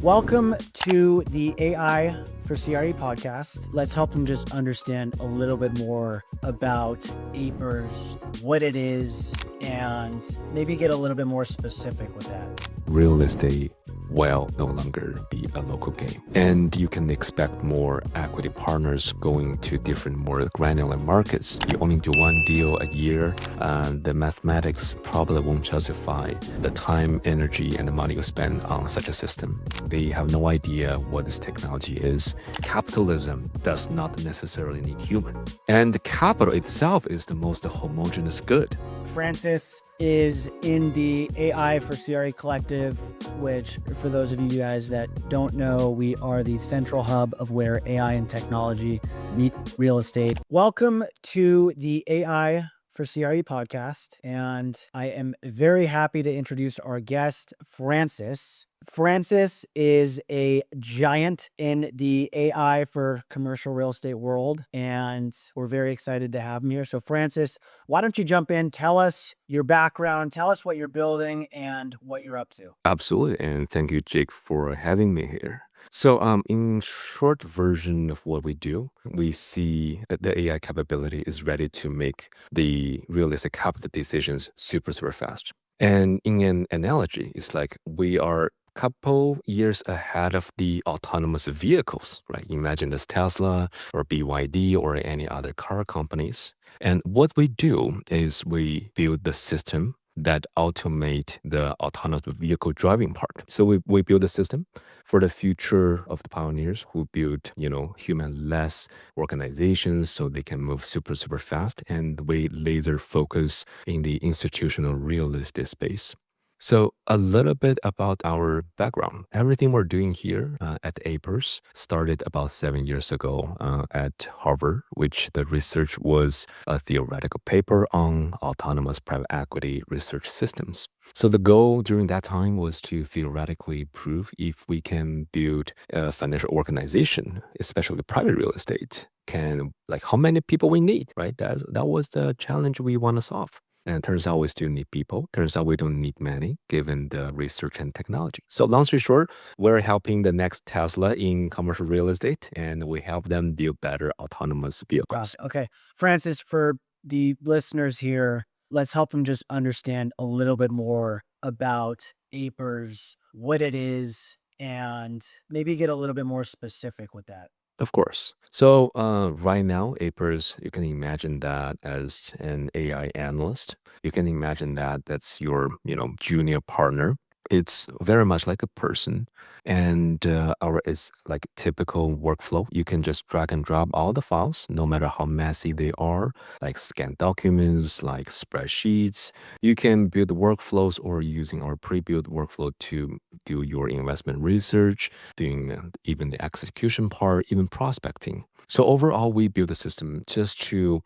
Welcome to the AI for CRE podcast. Let's help them just understand a little bit more about Apers, what it is, and maybe get a little bit more specific with that. Real estate will no longer be a local game. And you can expect more equity partners going to different, more granular markets. You only do one deal a year, and the mathematics probably won't justify the time, energy, and the money you spend on such a system. They have no idea what this technology is. Capitalism does not necessarily need human. And capital itself is the most homogeneous good. Francis is in the AI for CRE collective, which for those of you guys that don't know, we are the central hub of where AI and technology meet real estate. Welcome to the AI for CRE podcast, and I am very happy to introduce our guest, Francis. Francis is a giant in the AI for commercial real estate world, and we're very excited to have him here. So Francis, why don't you jump in, tell us your background, tell us what you're building and what you're up to. Absolutely. And thank you, Jake, for having me here. So, in short version of what we do, we see that the AI capability is ready to make the realistic capital decisions super fast. And in an analogy, it's like we are couple years ahead of the autonomous vehicles, right? Imagine this Tesla or BYD or any other car companies. And what we do is we build the system that automate the autonomous vehicle driving part. So we build a system for the future of the pioneers who build, human-less organizations so they can move super fast. And we laser focus in the institutional real estate space. So a little bit about our background. Everything we're doing here at Apers started about 7 years ago at Harvard, which the research was a theoretical paper on autonomous private equity research systems. So the goal during that time was to theoretically prove if we can build a financial organization, especially private real estate, how many people we need, right? That was the challenge we want to solve. And it turns out we still need people. Turns out we don't need many given the research and technology. So long story short, we're helping the next Tesla in commercial real estate, and we help them build better autonomous vehicles. Okay. Francis, for the listeners here, let's help them just understand a little bit more about Apers, what it is, and maybe get a little bit more specific with that. Of course. So right now, Apers, you can imagine that as an AI analyst. You can imagine that that's your, junior partner. It's very much like a person, and our is like typical workflow. You can just drag and drop all the files, no matter how messy they are, like scanned documents, like spreadsheets. You can build workflows or using our pre-built workflow to do your investment research, doing even the execution part, even prospecting. So overall, we build a system just to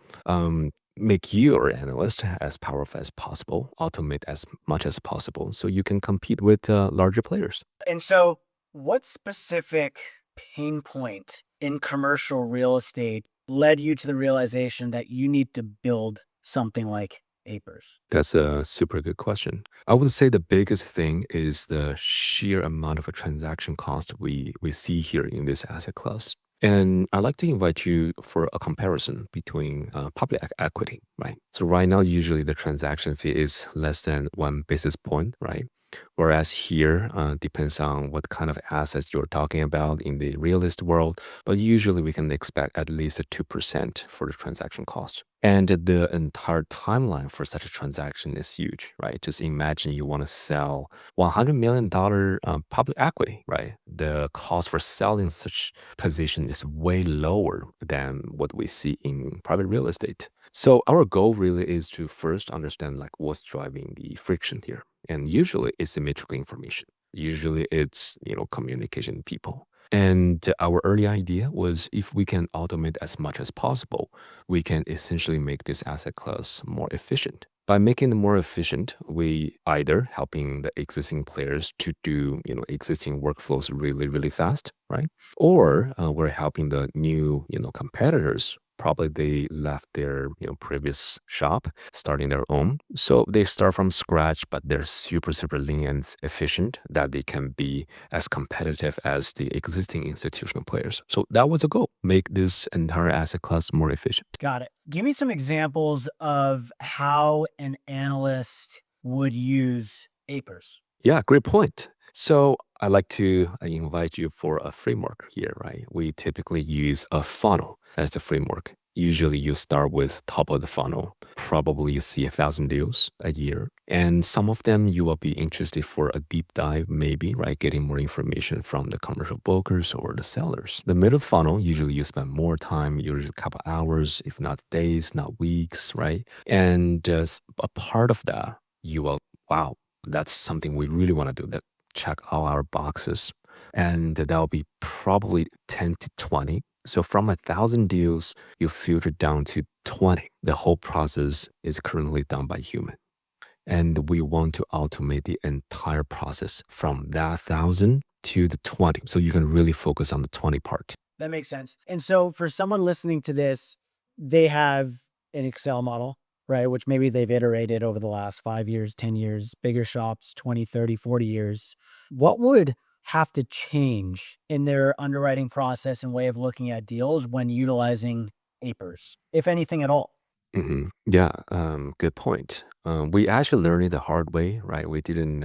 make your analyst as powerful as possible, automate as much as possible, so you can compete with larger players. And so, what specific pain point in commercial real estate led you to the realization that you need to build something like Apers? That's a super good question. I would say the biggest thing is the sheer amount of a transaction cost we see here in this asset class. And I'd like to invite you for a comparison between public equity, right? So right now, usually the transaction fee is less than 1 basis point, right? Whereas here, depends on what kind of assets you're talking about in the real estate world, but usually we can expect at least a 2% for the transaction cost. And the entire timeline for such a transaction is huge, right? Just imagine you want to sell $100 million public equity, right? The cost for selling such position is way lower than what we see in private real estate. So our goal really is to first understand like what's driving the friction here. And usually it's symmetrical information. Usually it's, communication people. And our early idea was if we can automate as much as possible, we can essentially make this asset class more efficient. By making it more efficient, we either helping the existing players to do, existing workflows really fast, right? Or we're helping the new, competitors Probably they left their previous shop, starting their own. So they start from scratch, but they're super, super lean and efficient that they can be as competitive as the existing institutional players. So that was a goal, make this entire asset class more efficient. Got it. Give me some examples of how an analyst would use Apers. Yeah, great point. So I like to invite you for a framework here, right? We typically use a funnel as the framework. Usually you start with top of the funnel. Probably you see 1,000 deals a year. And some of them you will be interested for a deep dive, maybe, right? Getting more information from the commercial brokers or the sellers. The middle funnel, usually you spend more time, usually a couple hours, if not days, not weeks, right? And a part of that, you will, wow, that's something we really want to do, that check all our boxes. And that'll be probably 10 to 20. So from 1,000 deals, you filter down to 20. The whole process is currently done by human. And we want to automate the entire process from that 1,000 to the 20. So you can really focus on the 20 part. That makes sense. And so for someone listening to this, they have an Excel model, right? Which maybe they've iterated over the last 5 years, 10 years, bigger shops, 20, 30, 40 years. What would have to change in their underwriting process and way of looking at deals when utilizing Apers, if anything at all? Yeah, good point. We actually learned it the hard way, right? We didn't,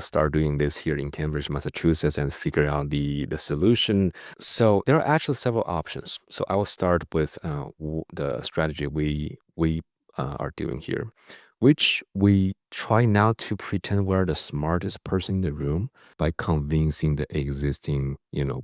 start doing this here in Cambridge, Massachusetts, and figure out the solution. So there are actually several options. So I will start with the strategy we are doing here, which we try not to pretend we're the smartest person in the room by convincing the existing,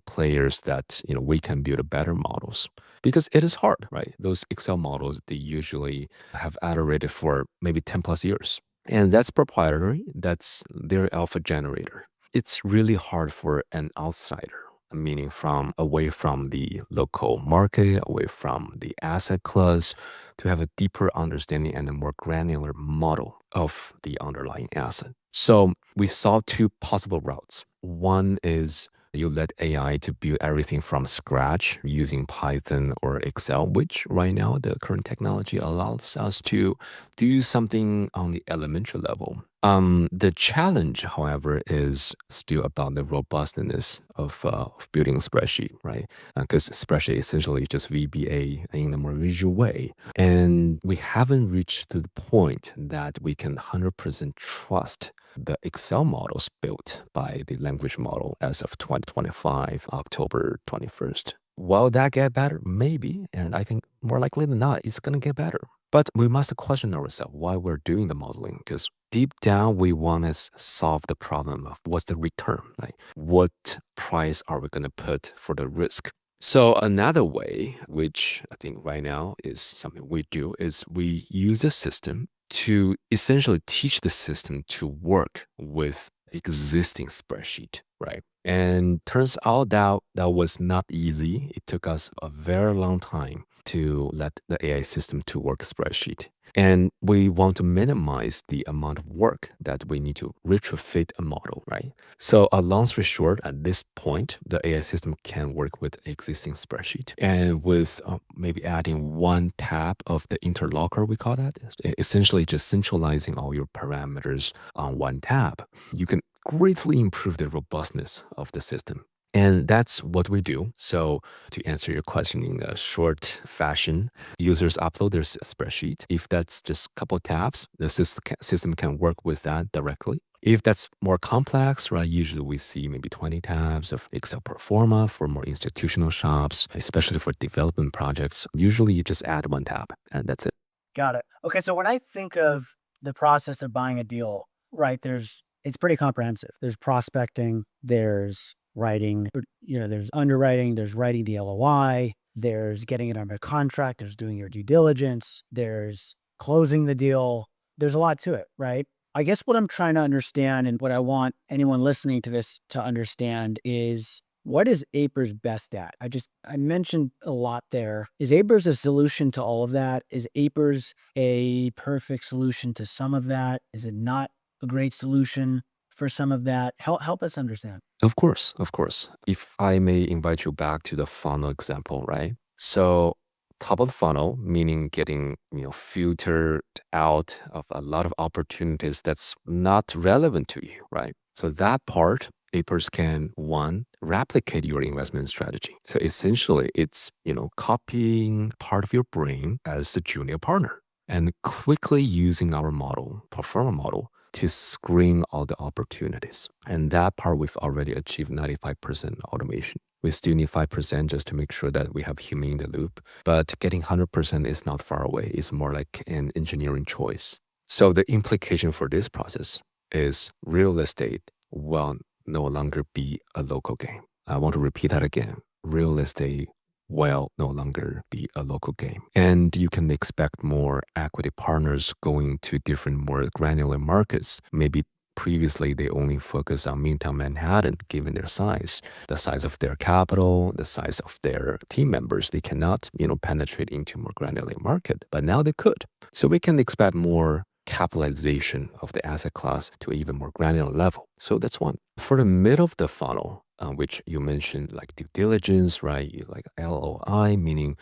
players that we can build better models, because it is hard, right? Those Excel models, they usually have iterated for maybe 10 plus years. And that's proprietary, that's their alpha generator. It's really hard for an outsider, meaning from away from the local market, away from the asset class, to have a deeper understanding and a more granular model of the underlying asset. So we saw two possible routes. One is you let AI to build everything from scratch using Python or Excel, which right now the current technology allows us to do something on the elementary level. The challenge, however, is still about the robustness of building a spreadsheet, right? Because spreadsheet essentially just VBA in a more visual way. And we haven't reached to the point that we can 100% trust the Excel models built by the language model as of 2025, October 21st. Will that get better? Maybe. And I think more likely than not, it's going to get better. But we must question ourselves why we're doing the modeling, because deep down, we want to solve the problem of what's the return, like what price are we going to put for the risk? So another way, which I think right now is something we do, is we use the system to essentially teach the system to work with existing spreadsheet, right? And turns out that that was not easy. It took us a very long time to let the AI system to work spreadsheet. And we want to minimize the amount of work that we need to retrofit a model, right? So a long story short, at this point, the AI system can work with existing spreadsheet. And with maybe adding one tab of the interlocker, we call that, essentially just centralizing all your parameters on one tab, you can greatly improve the robustness of the system. And that's what we do. So to answer your question in a short fashion, users upload their spreadsheet. If that's just a couple tabs, the system can work with that directly. If that's more complex, right, usually we see maybe 20 tabs of Excel pro forma for more institutional shops, especially for development projects. Usually you just add one tab and that's it. Got it. Okay, so when I think of the process of buying a deal, right, it's pretty comprehensive. There's prospecting, there's writing, there's underwriting, there's writing the LOI, there's getting it under contract, there's doing your due diligence, there's closing the deal. There's a lot to it, right? I guess what I'm trying to understand and what I want anyone listening to this to understand is, what is Apers best at? I mentioned a lot there. Is Apers a solution to all of that? Is Apers a perfect solution to some of that? Is it not a great solution for some of that? Help us understand. Of course, of course. If I may invite you back to the funnel example, right? So top of the funnel, meaning getting, filtered out of a lot of opportunities that's not relevant to you, right? So that part, Apers can one, replicate your investment strategy. So essentially it's, copying part of your brain as a junior partner and quickly using our model, performer model, to screen all the opportunities. And that part we've already achieved 95% automation. We still need 5% just to make sure that we have human in the loop. But getting 100% is not far away. It's more like an engineering choice. So the implication for this process is real estate will no longer be a local game. I want to repeat that again. Real estate will no longer be a local game. And you can expect more equity partners going to different, more granular markets. Maybe previously they only focus on Midtown Manhattan, given their size, the size of their capital, the size of their team members. They cannot, penetrate into more granular market, but now they could. So we can expect more capitalization of the asset class to an even more granular level. So that's one. For the middle of the funnel, which you mentioned, like due diligence, right? Like LOI, meaning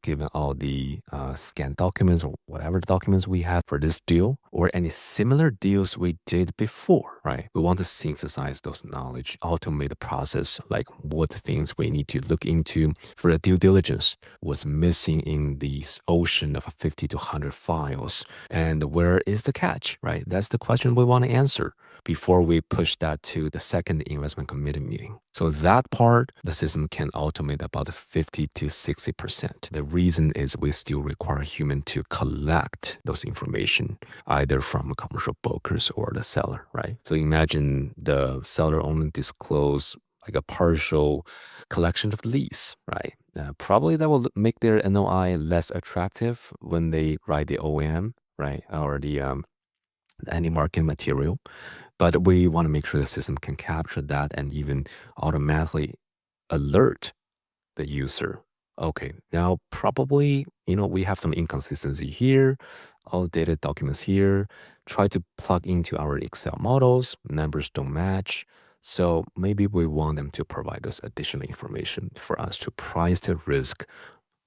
given all the scanned documents or whatever documents we have for this deal or any similar deals we did before, right? We want to synthesize those knowledge, automate the process, like what things we need to look into for the due diligence, what's missing in this ocean of 50 to 100 files, and where is the catch, right? That's the question we want to answer before we push that to the second investment committee meeting. So that part, the system can automate about 50 to 60%. The reason is we still require a human to collect those information, either from commercial brokers or the seller, right? So imagine the seller only disclose like a partial collection of leads, right? Probably that will make their NOI less attractive when they write the OM, right? Or the any market material. But we want to make sure the system can capture that and even automatically alert the user. Okay, now probably, we have some inconsistency here, outdated documents here. Try to plug into our Excel models, numbers don't match. So maybe we want them to provide us additional information for us to price the risk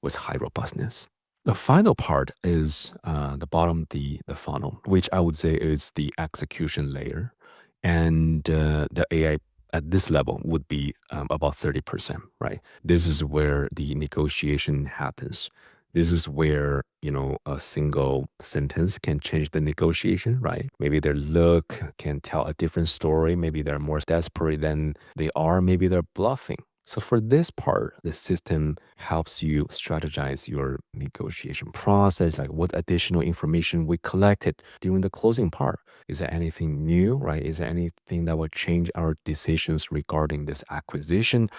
with high robustness. The final part is the bottom of the funnel, which I would say is the execution layer. And the AI at this level would be about 30%, right? This is where the negotiation happens. This is where, a single sentence can change the negotiation, right? Maybe their look can tell a different story. Maybe they're more desperate than they are. Maybe they're bluffing. So for this part, the system helps you strategize your negotiation process, like what additional information we collected during the closing part. Is there anything new, right? Is there anything that will change our decisions regarding this acquisition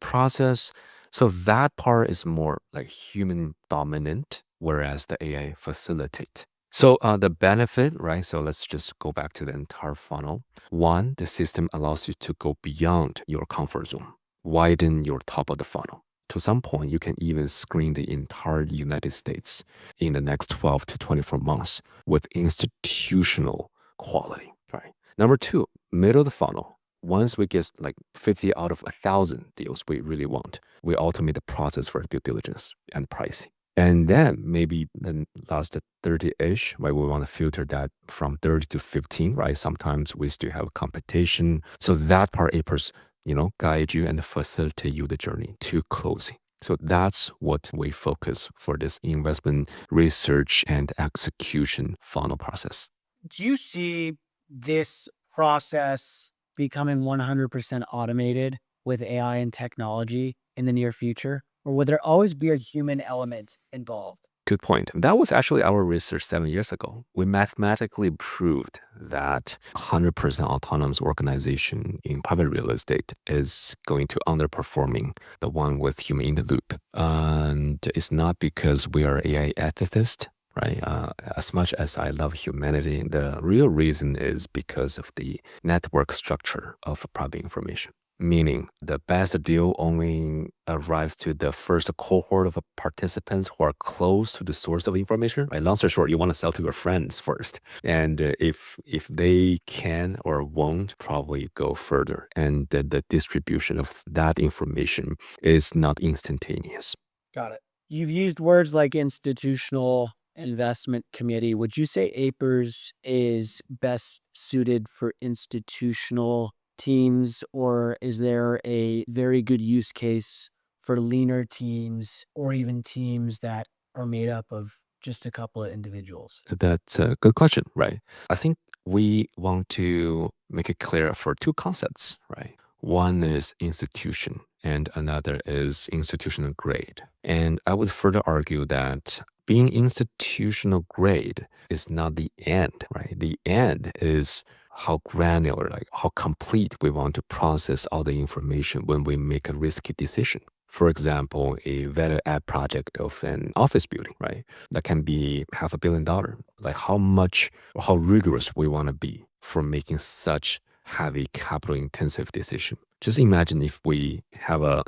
process? So that part is more like human dominant, whereas the AI facilitate. So the benefit, right? So let's just go back to the entire funnel. One, the system allows you to go beyond your comfort zone, widen your top of the funnel. To some point, you can even screen the entire United States in the next 12 to 24 months with institutional quality, right? Number two, middle of the funnel. Once we get like 50 out of 1,000 deals we really want, we automate the process for due diligence and pricing. And then maybe the last 30-ish, right? We want to filter that from 30 to 15, right? Sometimes we still have competition. So that part, Apers, guide you and facilitate you the journey to closing. So that's what we focus for this investment research and execution funnel process. Do you see this process becoming 100% automated with AI and technology in the near future? Or will there always be a human element involved? Good point. That was actually our research 7 years ago. We mathematically proved that 100% autonomous organization in private real estate is going to underperforming the one with human in the loop. And it's not because we are AI ethicists, right? As much as I love humanity, the real reason is because of the network structure of private information. Meaning the best deal only arrives to the first cohort of participants who are close to the source of information. Right? Long story short, you want to sell to your friends first, and if they can or won't, probably go further. And the distribution of that information is not instantaneous. Got it. You've used words like institutional investment committee. Would you say Apers is best suited for institutional teams, or is there a very good use case for leaner teams or even teams that are made up of just a couple of individuals? That's a good question, right? I think we want to make it clear for two concepts, right? One is institution and another is institutional grade. And I would further argue that being institutional grade is not the end, right? The end is how granular, like how complete we want to process all the information when we make a risky decision. For example, a value add project of an office building, right? That can be $500 million. Like how much or how rigorous we want to be for making such heavy capital intensive decision. Just imagine if we have a,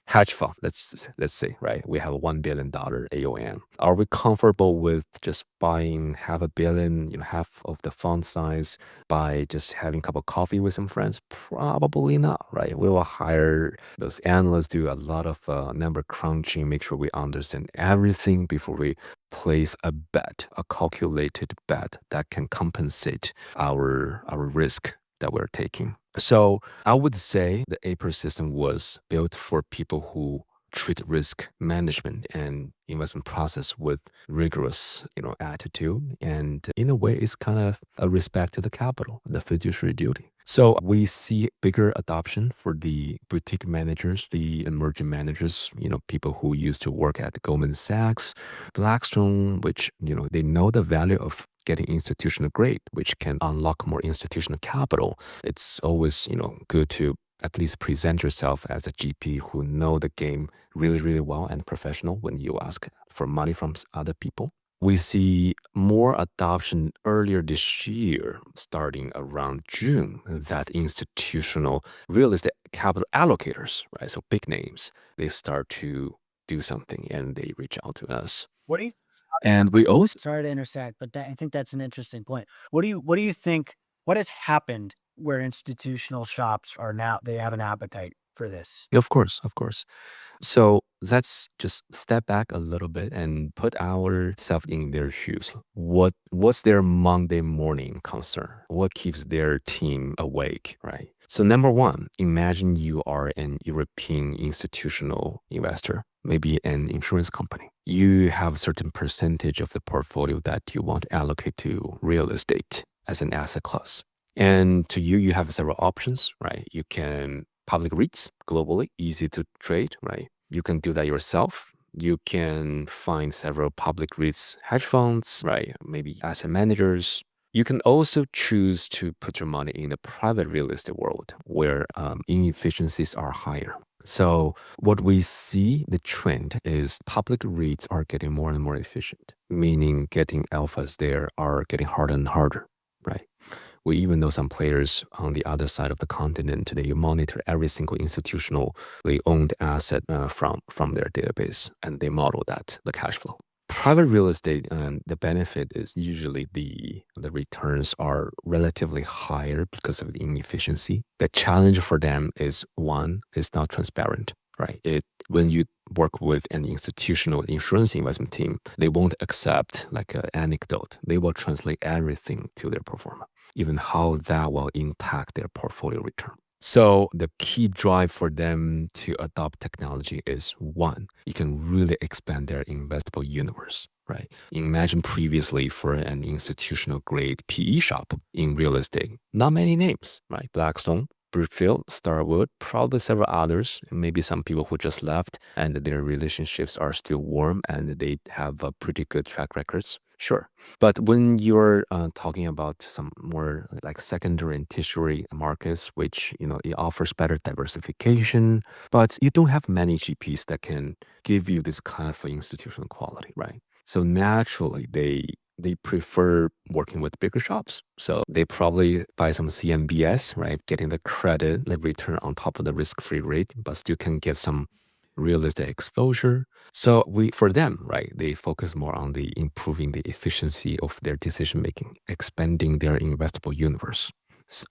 hedge fund, let's say, right? We have a $1 billion AUM. Are we comfortable with just buying half a billion, half of the fund size by just having a cup of coffee with some friends? Probably not, right? We will hire those analysts, do a lot of number crunching, make sure we understand everything before we place a bet, a calculated bet that can compensate our risk that we're taking. So I would say the APER system was built for people who treat risk management and investment process with rigorous, attitude. And in a way, it's kind of a respect to the capital, the fiduciary duty. So we see bigger adoption for the boutique managers, the emerging managers, people who used to work at Goldman Sachs, Blackstone, which, they know the value of getting institutional grade, which can unlock more institutional capital. It's always, good to at least present yourself as a GP who know the game really, really well and professional when you ask for money from other people. We see more adoption earlier this year, starting around June, that institutional real estate capital allocators, right? So big names, they start to do something and they reach out to us. What do you And we also, Sorry to intersect, but I think that's an interesting point. What do you think what has happened where institutional shops are now they have an appetite for this? of course, of course. So let's just step back a little bit and put ourselves in their shoes. What's their Monday morning concern? What keeps their team awake, right? So number one, imagine you are an European institutional investor, maybe an insurance company. You have a certain percentage of the portfolio that you want to allocate to real estate as an asset class. And to you have several options, right? You can public REITs globally, easy to trade, right? You can do that yourself. You can find several public REITs, hedge funds, right? Maybe asset managers. You can also choose to put your money in the private real estate world where inefficiencies are higher. So what we see, the trend is public REITs are getting more and more efficient, meaning getting alphas there are getting harder and harder, right? We even know some players on the other side of the continent, they monitor every single institutionally owned asset from their database, and they model that, the cash flow. Private real estate, the benefit is usually the returns are relatively higher because of the inefficiency. The challenge for them is one, it's not transparent, right? When you work with an institutional insurance investment team, they won't accept like an anecdote. They will translate everything to their performance, even how that will impact their portfolio return. So the key drive for them to adopt technology is one, you can really expand their investable universe, right? Imagine previously for an institutional grade PE shop in real estate, not many names, right? Blackstone, Brookfield, Starwood, probably several others, maybe some people who just left and their relationships are still warm and they have a pretty good track records. Sure. But when you're talking about some more like secondary and tertiary markets, which, it offers better diversification, but you don't have many GPs that can give you this kind of institutional quality, right? So naturally, they prefer working with bigger shops. So they probably buy some CMBS, right? Getting the credit, the return on top of the risk-free rate, but still can get some real estate exposure. So for them, right, they focus more on the improving the efficiency of their decision making, expanding their investable universe,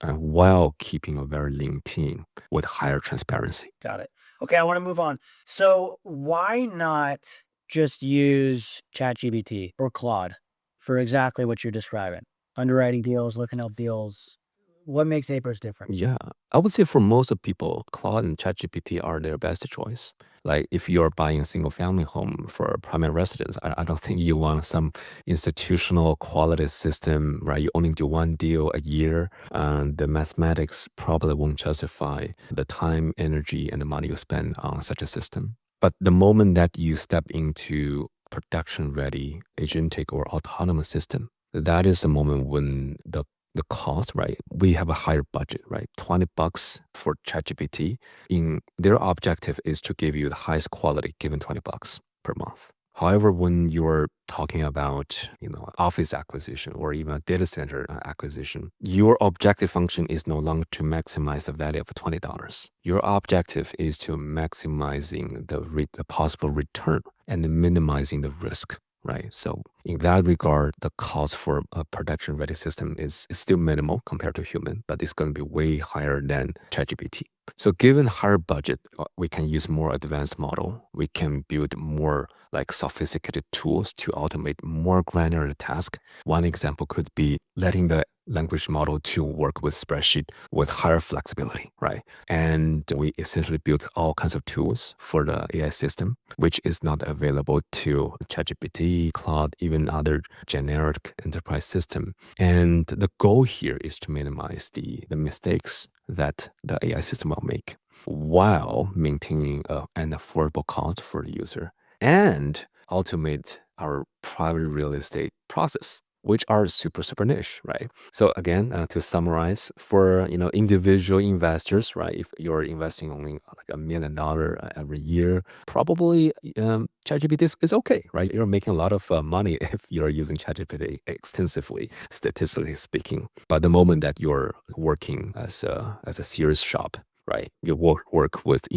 while keeping a very lean team with higher transparency. Got it. Okay, I want to move on. So why not just use ChatGPT or Claude for exactly what you're describing? Underwriting deals, looking up deals. What makes Apers different? Yeah, I would say for most of people, Claude and ChatGPT are their best choice. Like if you're buying a single family home for a primary residence, I don't think you want some institutional quality system, right? You only do one deal a year, and the mathematics probably won't justify the time, energy, and the money you spend on such a system. But the moment that you step into production ready agentic or autonomous system, that is the moment when the cost, right? We have a higher budget, right? $20 for ChatGPT. In their objective is to give you the highest quality given $20 per month. However, when you're talking about, office acquisition or even a data center acquisition, your objective function is no longer to maximize the value of $20. Your objective is to maximizing the possible return and minimizing the risk. Right. So in that regard, the cost for a production ready system is still minimal compared to human, but it's going to be way higher than ChatGPT. So given higher budget, we can use more advanced model. We can build more like sophisticated tools to automate more granular tasks. One example could be letting the language model to work with spreadsheet with higher flexibility, right? And we essentially built all kinds of tools for the AI system, which is not available to ChatGPT, Claude, even other generic enterprise system. And the goal here is to minimize the mistakes that the AI system will make while maintaining an affordable cost for the user and automate our private real estate process, which are super niche, right? So again, to summarize, for individual investors, right? If you're investing only like $1 million every year, probably ChatGPT is okay, right? You're making a lot of money if you're using ChatGPT extensively, statistically speaking. But the moment that you're working as a serious shop, right? You work with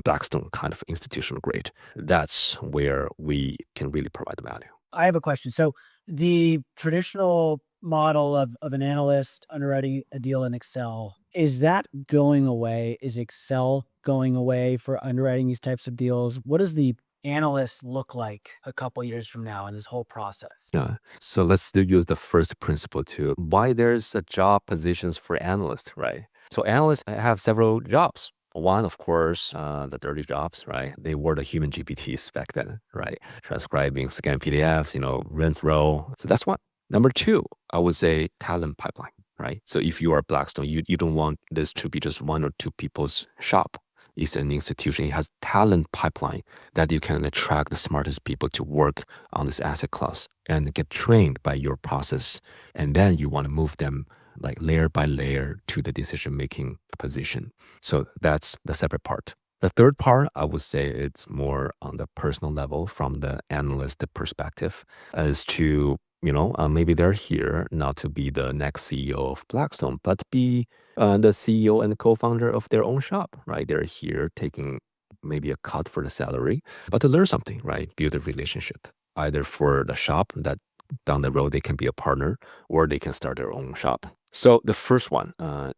Blackstone kind of institutional grade. That's where we can really provide the value. I have a question. So the traditional model of an analyst underwriting a deal in Excel, is that going away? Is Excel going away for underwriting these types of deals? What does the analyst look like a couple years from now in this whole process? Yeah. So let's still use the first principle to why there's a job positions for analysts, right? So analysts have several jobs. One, of course, the dirty jobs, right? They were the human GPTs back then, right? Transcribing, scan PDFs, rent roll. So that's one. Number two, I would say talent pipeline, right? So if you are Blackstone, you don't want this to be just one or two people's shop. It's an institution. It has talent pipeline that you can attract the smartest people to work on this asset class and get trained by your process. And then you want to move them like layer by layer to the decision making position. So that's the separate part. The third part, I would say it's more on the personal level from the analyst perspective as to, maybe they're here not to be the next CEO of Blackstone, but be the CEO and co-founder of their own shop, right? They're here taking maybe a cut for the salary, but to learn something, right? Build a relationship, either for the shop that down the road they can be a partner or they can start their own shop. So the first one,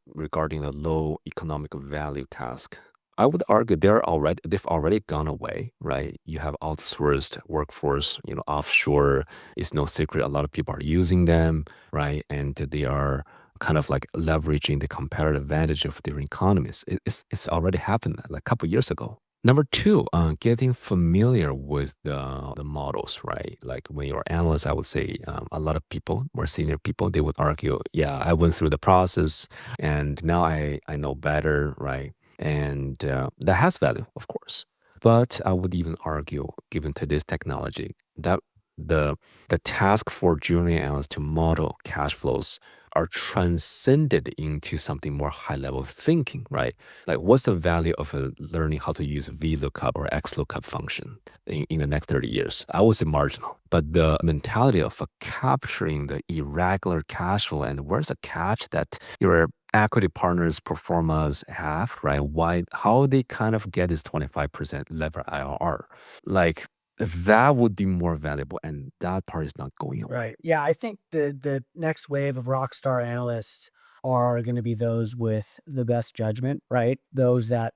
regarding the low economic value task, I would argue they've already gone away, right? You have outsourced workforce, offshore. It's no secret a lot of people are using them, right? And they are kind of like leveraging the comparative advantage of their economies. It's already happened like a couple years ago. Number two, getting familiar with the models, right? Like when you're analyst, I would say a lot of people, more senior people, they would argue, yeah, I went through the process and now I know better, right? And that has value, of course. But I would even argue, given today's technology, that the the task for junior analysts to model cash flows are transcended into something more high level thinking, right? Like what's the value of learning how to use VLOOKUP or XLOOKUP function in the next 30 years? I would say marginal. But the mentality of capturing the irregular cash flow and where's the catch that your equity partners performance have, right? How they kind of get this 25% lever IRR. Like that would be more valuable and that part is not going away. Right. Yeah, I think the next wave of rock star analysts are going to be those with the best judgment, right? Those that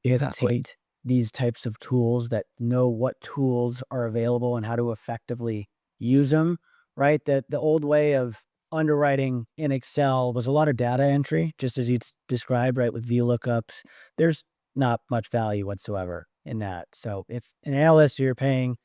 Exactly. hesitate these types of tools that know what tools are available and how to effectively use them, right? That the old way of underwriting in Excel was a lot of data entry, just as you described, right? With VLOOKUPs, there's not much value whatsoever in that. So if an analyst you're paying,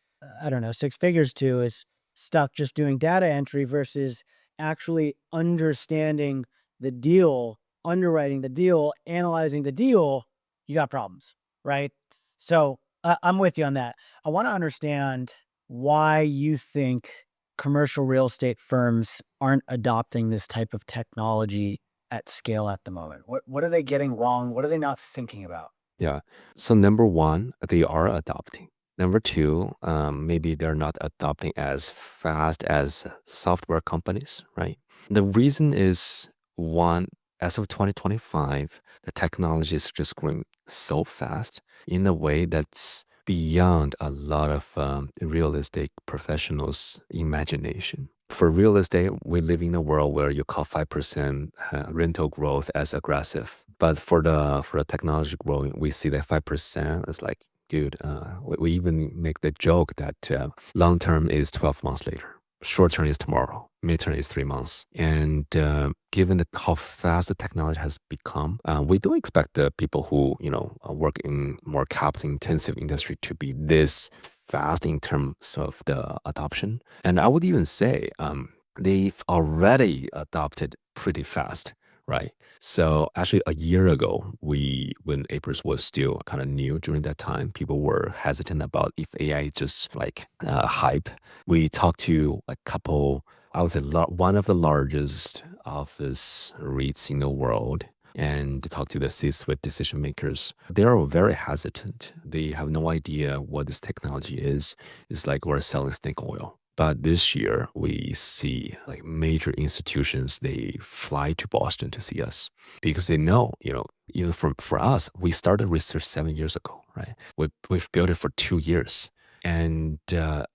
I don't know, six figures to is stuck just doing data entry versus actually understanding the deal, underwriting the deal, analyzing the deal, you got problems, right? So I'm with you on that. I want to understand why you think commercial real estate firms aren't adopting this type of technology at scale at the moment. What are they getting wrong? What are they not thinking about? Yeah. So number one, they are adopting. Number two, maybe they're not adopting as fast as software companies, right? The reason is one, as of 2025, the technology is just growing so fast in a way that's beyond a lot of real estate professionals' imagination. For real estate, we live in a world where you call 5% rental growth as aggressive. But for the technology growing, we see that 5% is like, dude, we even make the joke that long term is 12 months later. Short term is tomorrow. Mid term is 3 months. And given how fast the technology has become, we don't expect the people who work in more capital intensive industry to be this fast in terms of the adoption. And I would even say they've already adopted pretty fast, right? So actually, a year ago, when Apers was still kind of new during that time, people were hesitant about if AI just like hype. We talked to a couple, I would say one of the largest office REITs in the world, and to talk to the C-suite decision makers. They are very hesitant. They have no idea what this technology is. It's like we're selling snake oil. But this year, we see like major institutions, they fly to Boston to see us because they know, even for us, we started research 7 years ago, right? We've built it for 2 years. And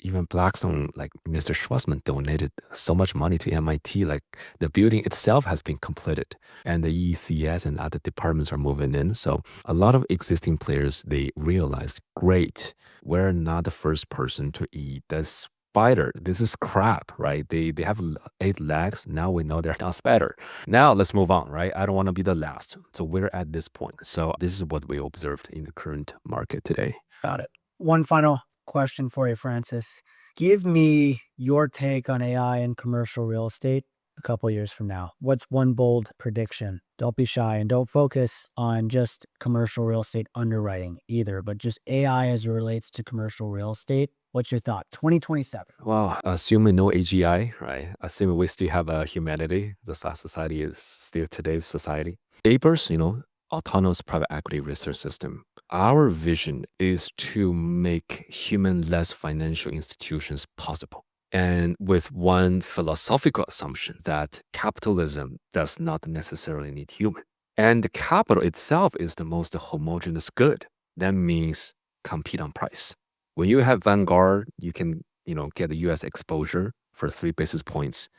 even Blackstone, like Mr. Schwarzman, donated so much money to MIT. Like the building itself has been completed, and the ECS and other departments are moving in. So a lot of existing players, they realized, great, we're not the first person to eat this spider. This is crap, right? They have 8 legs. Now we know they're not spider. Now let's move on, right? I don't want to be the last. So we're at this point. So this is what we observed in the current market today. Got it. One final question for you, Francis. Give me your take on AI and commercial real estate a couple years from now. What's one bold prediction? Don't be shy and don't focus on just commercial real estate underwriting either, but just AI as it relates to commercial real estate. What's your thought? 2027. Well, assuming no AGI, right? Assuming we still have a humanity, the society is still today's society. Apers, autonomous private equity research system. Our vision is to make human-less financial institutions possible. And with one philosophical assumption that capitalism does not necessarily need human. And the capital itself is the most homogeneous good. That means compete on price. When you have Vanguard, you can, get the US exposure for 3 basis points.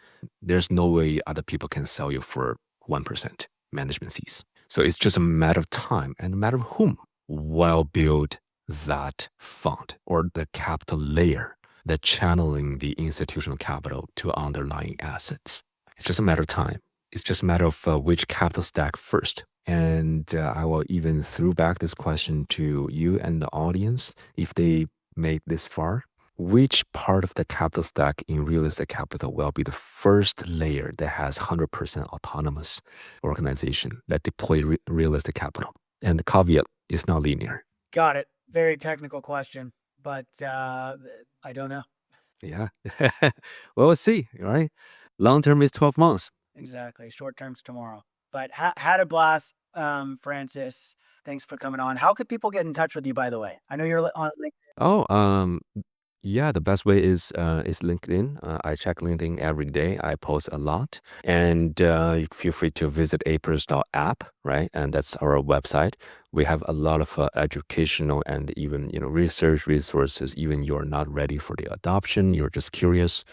There's no way other people can sell you for 1% management fees. So it's just a matter of time and a matter of whom will build that fund or the capital layer that channeling the institutional capital to underlying assets. It's just a matter of time. It's just a matter of which capital stack first. And I will even throw back this question to you and the audience if they made this far. Which part of the capital stack in real estate capital will be the first layer that has 100% autonomous organization that deploy real estate capital? And the caveat is not linear. Got it. Very technical question, but I don't know. Yeah. Well, we'll see, right? Long term is 12 months. Exactly. Short term's tomorrow. But had a blast, Francis. Thanks for coming on. How could people get in touch with you, by the way? I know you're on LinkedIn. Oh, yeah, the best way is LinkedIn. I check LinkedIn every day. I post a lot, and you feel free to visit apers.app, right? And that's our website. We have a lot of educational and even research resources. Even you're not ready for the adoption, you're just curious.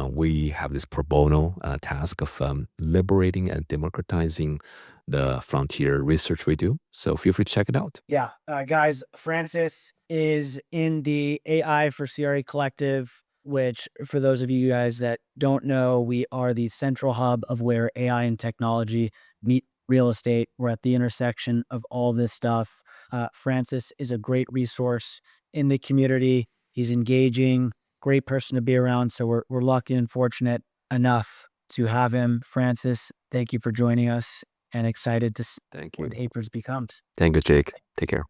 We have this pro bono task of liberating and democratizing the frontier research we do. So feel free to check it out. Yeah, guys, Francis is in the AI for CRE collective, which for those of you guys that don't know, we are the central hub of where AI and technology meet real estate. We're at the intersection of all this stuff. Francis is a great resource in the community. He's engaging, great person to be around. So we're lucky and fortunate enough to have him. Francis, thank you for joining us and excited to see Thank what you. Apers becomes. Thank you, Jake. Take care.